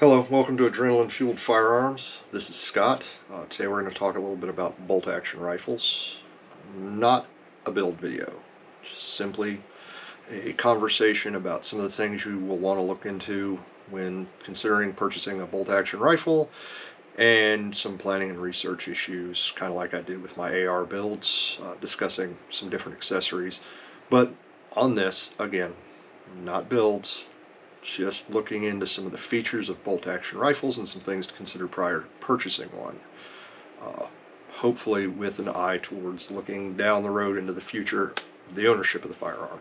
Hello, welcome to Adrenaline Fueled Firearms. This is Scott. Today we're going to talk a little bit about bolt action rifles. Not a build video, just simply a conversation about some of the things you will want to look into when considering purchasing a bolt action rifle, and some planning and research issues, kind of like I did with my AR builds, discussing some different accessories. But on this, again, not builds, just looking into some of the features of bolt action rifles and some things to consider prior to purchasing one. Hopefully with an eye towards looking down the road into the future, the ownership of the firearm.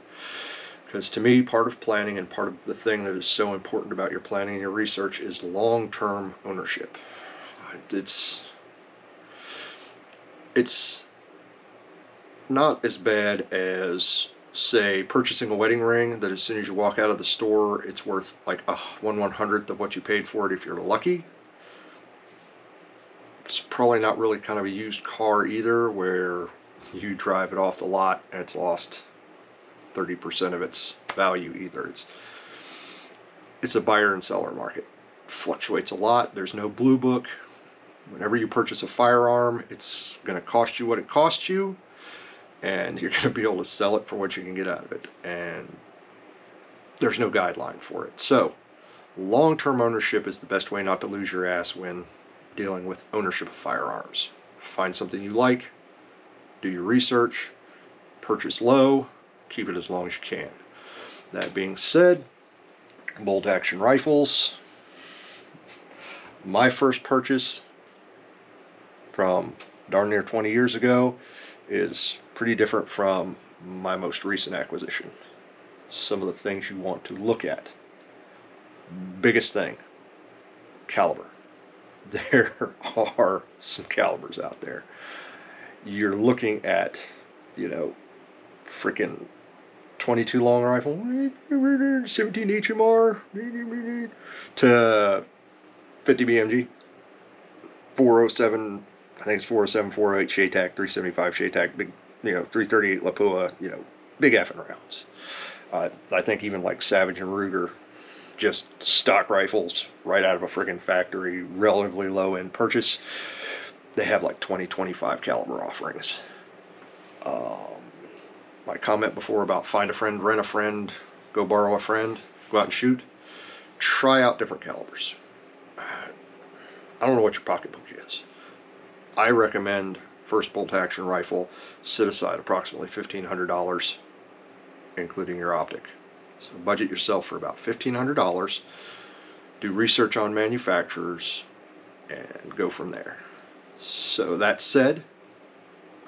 Because to me, part of planning and part of the thing that is so important about your planning and your research is long-term ownership. It's not as bad as, say, purchasing a wedding ring that as soon as you walk out of the store it's worth like a 1/100th of what you paid for it if you're lucky. It's probably not really kind of a used car either, where you drive it off the lot and it's lost 30% of its value either. It's a buyer and seller market. It fluctuates a lot. There's no blue book. Whenever you purchase a firearm, it's going to cost you what it costs you, and you're going to be able to sell it for what you can get out of it, and there's no guideline for it. So long-term ownership is the best way not to lose your ass when dealing with ownership of firearms. Find something you like, do your research, purchase low, keep it as long as you can. That being said, bolt action rifles, my first purchase from darn near 20 years ago is pretty different from my most recent acquisition. Some of the things you want to look at. Biggest thing, caliber. There are some calibers out there. You're looking at, freaking 22 long rifle, 17 HMR to 50 BMG, 407, I think it's 407, 408 SHATAC, 375 SHATAC, big, 338 Lapua, big effing rounds. I think even like Savage and Ruger, just stock rifles right out of a friggin' factory, relatively low end purchase, they have like 20-25 caliber offerings. My comment before about find a friend, rent a friend, go borrow a friend, go out and shoot, try out different calibers. I don't know what your pocketbook is. I recommend first bolt action rifle, set aside approximately $1,500, including your optic. So budget yourself for about $1,500, do research on manufacturers, and go from there. So that said,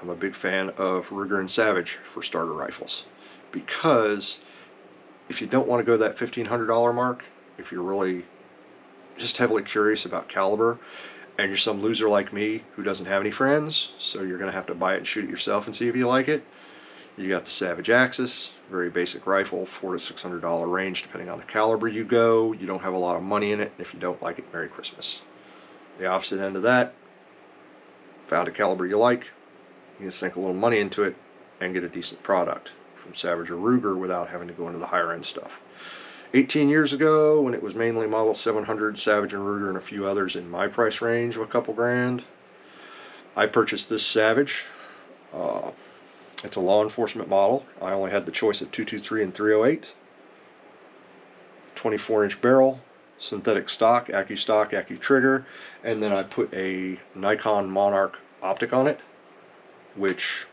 I'm a big fan of Ruger and Savage for starter rifles, because if you don't want to go that $1,500 mark, if you're really just heavily curious about caliber, and you're some loser like me who doesn't have any friends, so you're going to have to buy it and shoot it yourself and see if you like it, you got the Savage Axis, very basic rifle, $400 to $600 range depending on the caliber you go. You don't have a lot of money in it, and if you don't like it, Merry Christmas. The opposite end of that, found a caliber you like, you can sink a little money into it and get a decent product from Savage or Ruger without having to go into the higher end stuff. 18 years ago, when it was mainly Model 700, Savage and Ruger, and a few others in my price range of a couple grand, I purchased this Savage. It's a law enforcement model. I only had the choice of 223 and 308. 24-inch barrel, synthetic stock, Accu trigger, and then I put a Nikon Monarch optic on it, which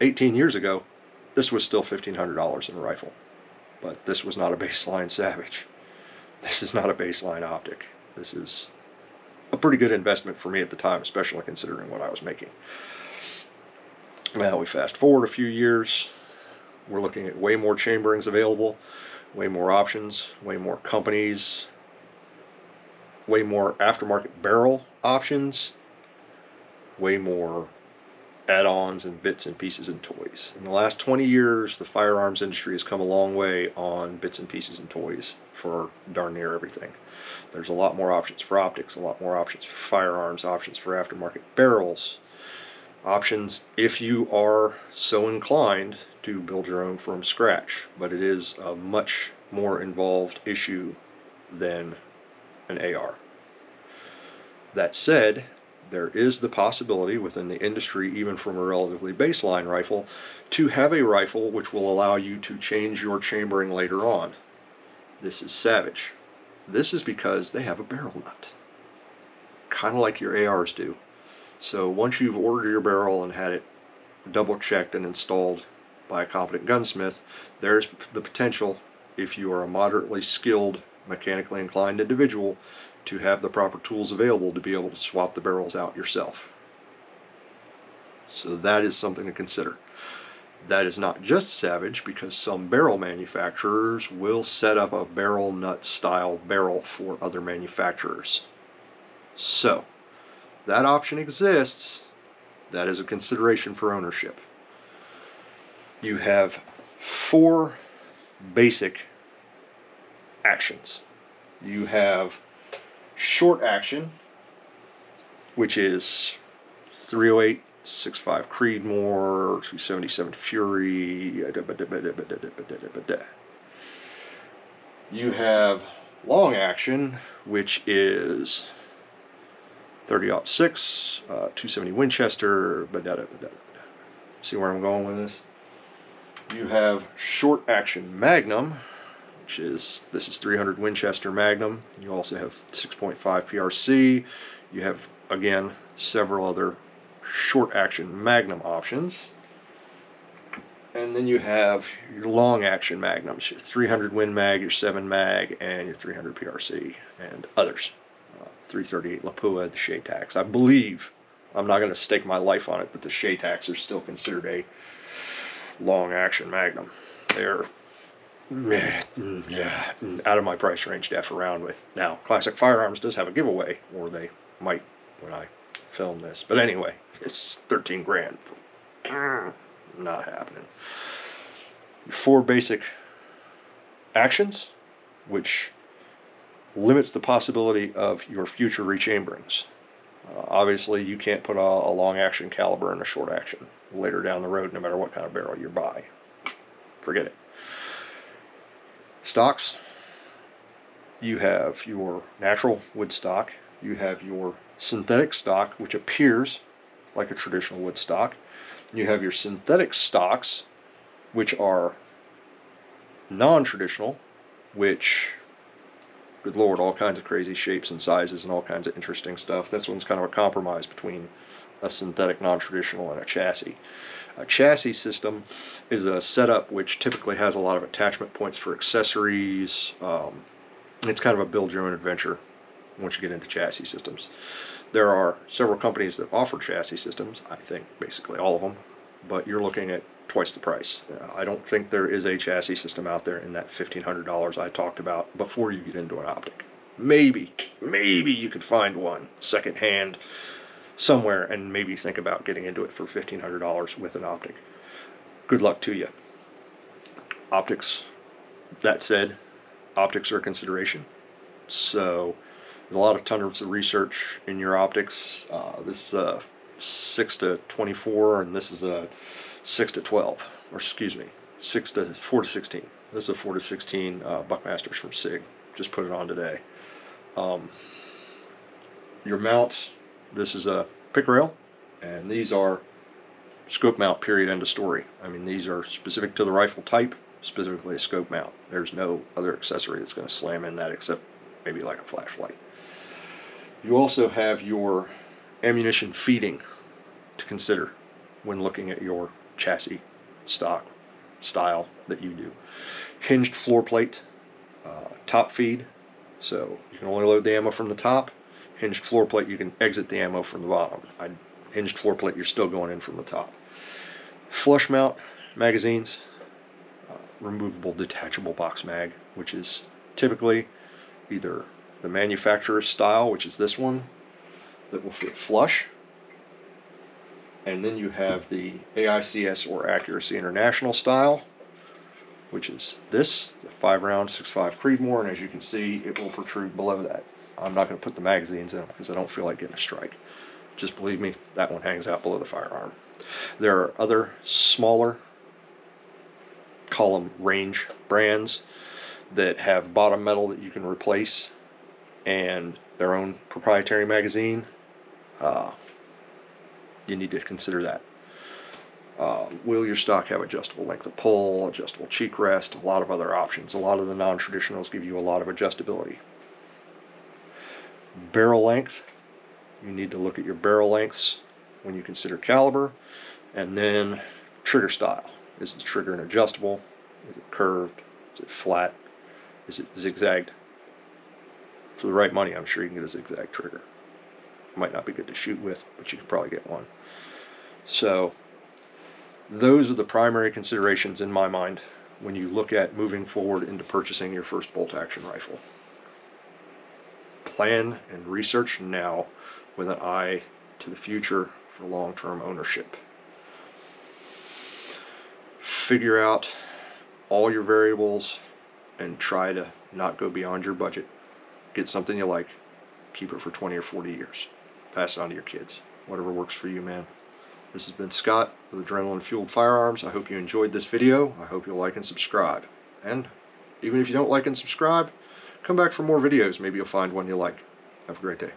18 years ago, this was still $1,500 in a rifle. But this was not a baseline Savage. This is not a baseline optic. This is a pretty good investment for me at the time, especially considering what I was making. Now we fast forward a few years, we're looking at way more chamberings available, way more options, way more companies, way more aftermarket barrel options, way more add-ons and bits and pieces and toys. In the last 20 years, the firearms industry has come a long way on bits and pieces and toys for darn near everything. There's a lot more options for optics, a lot more options for firearms, options for aftermarket barrels, options if you are so inclined to build your own from scratch, but it is a much more involved issue than an AR. That said, there is the possibility within the industry, even from a relatively baseline rifle, to have a rifle which will allow you to change your chambering later on. This is Savage. This is because they have a barrel nut, kind of like your ARs do. So once you've ordered your barrel and had it double checked and installed by a competent gunsmith, there's the potential, if you are a moderately skilled, mechanically inclined individual, to have the proper tools available to be able to swap the barrels out yourself. So that is something to consider. That is not just Savage, because some barrel manufacturers will set up a barrel nut style barrel for other manufacturers. So that option exists. That is a consideration for ownership. You have 4 basic actions. You have short action, which is 308, 6.5 Creedmoor, 277 Fury. You have long action, which is 30-06, 270 Winchester. See where I'm going with this? You have short action Magnum, which is, this is 300 Winchester Magnum. You also have 6.5 PRC. You have, again, several other short action Magnum options. And then you have your long action Magnums, your 300 Win Mag, your 7 Mag, and your 300 PRC, and others. 338 Lapua, the Shaytacs. I believe, I'm not going to stake my life on it, but the Shaytacs are still considered a long action Magnum. They're out of my price range to F around with. Now, Classic Firearms does have a giveaway, or they might when I film this. But anyway, it's 13 grand. Not happening. 4 basic actions, which limits the possibility of your future rechamberings. Obviously, you can't put a long action caliber in a short action later down the road, no matter what kind of barrel you buy. Forget it. Stocks. You have your natural wood stock. You have your synthetic stock, which appears like a traditional wood stock. You have your synthetic stocks, which are non-traditional, which, good lord, all kinds of crazy shapes and sizes and all kinds of interesting stuff. This one's kind of a compromise between a synthetic non-traditional and a chassis. A chassis system is a setup which typically has a lot of attachment points for accessories. It's kind of a build your own adventure once you get into chassis systems. There are several companies that offer chassis systems, I think basically all of them, but you're looking at twice the price. I don't think there is a chassis system out there in that $1,500 I talked about before you get into an optic. Maybe you could find one secondhand somewhere and maybe think about getting into it for $1,500 with an optic. Good luck to you. Optics, that said, optics are a consideration. So there's a lot of tons of research in your optics. This is a 6 to 24 and this is a 6 to 12, or excuse me, 4 to 16. This is a 4 to 16 Buckmasters from SIG. Just put it on today. Your mounts, this is a pick rail, and these are scope mount, period, end of story. I mean, these are specific to the rifle type, specifically a scope mount. There's no other accessory that's going to slam in that except maybe like a flashlight. You also have your ammunition feeding to consider when looking at your chassis stock style that you do. Hinged floor plate, top feed, so you can only load the ammo from the top. Hinged floor plate, you can exit the ammo from the bottom. Hinged floor plate, you're still going in from the top. Flush mount magazines, removable detachable box mag, which is typically either the manufacturer's style, which is this one, that will fit flush, and then you have the AICS or Accuracy International style, which is this, the 5-round 6.5 Creedmoor, and as you can see, it will protrude below that. I'm not going to put the magazines in them because I don't feel like getting a strike. Just believe me, that one hangs out below the firearm. There are other smaller, call them range brands, that have bottom metal that you can replace and their own proprietary magazine, you need to consider that. Will your stock have adjustable length of pull, adjustable cheek rest, a lot of other options. A lot of the non-traditionals give you a lot of adjustability. Barrel length, you need to look at your barrel lengths when you consider caliber. And then trigger style. Is the trigger an adjustable? Is it curved? Is it flat? Is it zigzagged? For the right money, I'm sure you can get a zigzag trigger. It might not be good to shoot with, but you can probably get one. So those are the primary considerations in my mind when you look at moving forward into purchasing your first bolt-action rifle. Plan and research now with an eye to the future for long-term ownership. Figure out all your variables and try to not go beyond your budget. Get something you like, keep it for 20 or 40 years. Pass it on to your kids. Whatever works for you, man. This has been Scott with Adrenaline Fueled Firearms. I hope you enjoyed this video. I hope you'll like and subscribe. And even if you don't like and subscribe, come back for more videos. Maybe you'll find one you like. Have a great day.